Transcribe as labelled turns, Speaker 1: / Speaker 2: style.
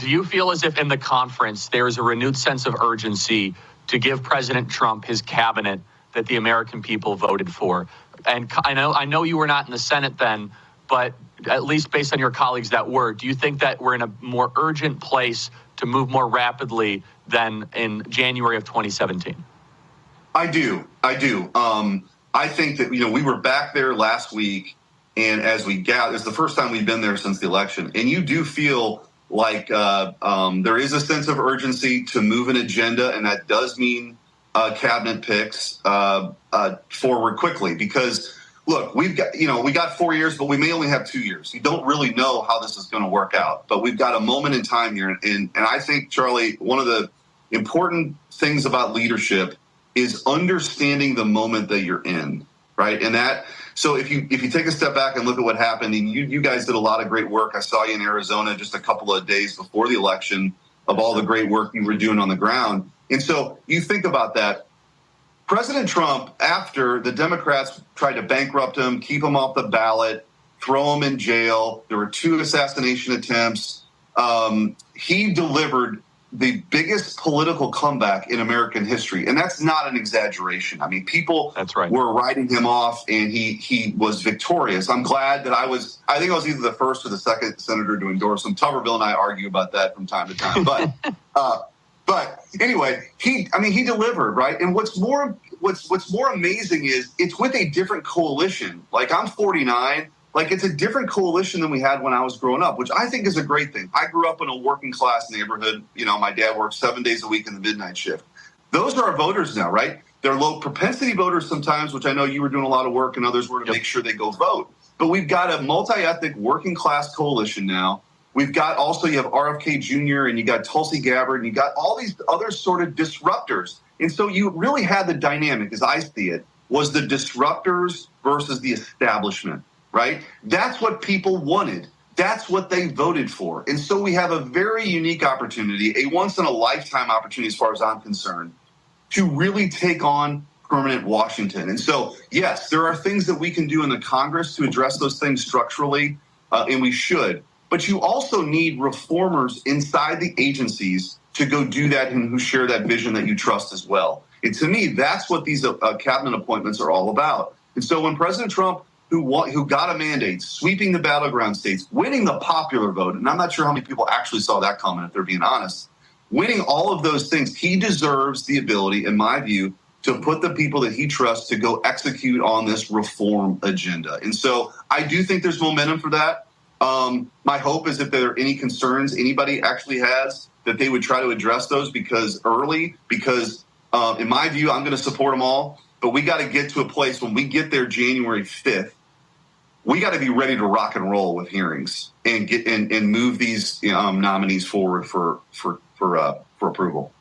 Speaker 1: Do you feel as if in the conference there is a renewed sense of urgency to give President Trump his cabinet that the American people voted for? And I know you were not in the Senate then, but at least based on your colleagues that were, do you think that we're in a more urgent place to move more rapidly than in January of 2017?
Speaker 2: I do. I think that, we were back there last week, and as we gather, it's the first time we've been there since the election, and you do feel like there is a sense of urgency to move an agenda, and that does mean cabinet picks forward quickly. Because look, we got 4 years, but we may only have 2 years. You don't really know how this is going to work out, but we've got a moment in time here, and I think, Charlie, one of the important things about leadership is understanding the moment that you're in, right? And that. So if you take a step back and look at what happened, and you guys did a lot of great work. I saw you in Arizona just a couple of days before the election of all the great work you were doing on the ground. And so you think about that. President Trump, after the Democrats tried to bankrupt him, keep him off the ballot, throw him in jail, there were 2 assassination attempts. He delivered the biggest political comeback in American history. And that's not an exaggeration. I mean, people were writing him off, and he was victorious. I'm glad that I think I was either the first or the second senator to endorse him. Tuberville and I argue about that from time to time. But anyway, he delivered, right? And what's more amazing is it's with a different coalition. Like, I'm 49. Like, it's a different coalition than we had when I was growing up, which I think is a great thing. I grew up in a working class neighborhood. My dad worked 7 days a week in the midnight shift. Those are our voters now, right? They're low propensity voters sometimes, which I know you were doing a lot of work and others were to make sure they go vote. But we've got a multi-ethnic working class coalition now. We've got also, you have RFK Jr. and you got Tulsi Gabbard and you got all these other sort of disruptors. And so you really had the dynamic, as I see it, was the disruptors versus the establishment. Right? That's what people wanted. That's what they voted for. And so we have a very unique opportunity, a once-in-a-lifetime opportunity as far as I'm concerned, to really take on permanent Washington. And so, yes, there are things that we can do in the Congress to address those things structurally, and we should. But you also need reformers inside the agencies to go do that and who share that vision that you trust as well. And to me, that's what these cabinet appointments are all about. And so when President Trump, who got a mandate, sweeping the battleground states, winning the popular vote, and I'm not sure how many people actually saw that comment, if they're being honest, winning all of those things, he deserves the ability, in my view, to put the people that he trusts to go execute on this reform agenda. And so I do think there's momentum for that. My hope is if there are any concerns anybody actually has, that they would try to address those because in my view, I'm going to support them all. But we got to get to a place when we get there January 5th, we got to be ready to rock and roll with hearings and get and move these nominees forward for approval.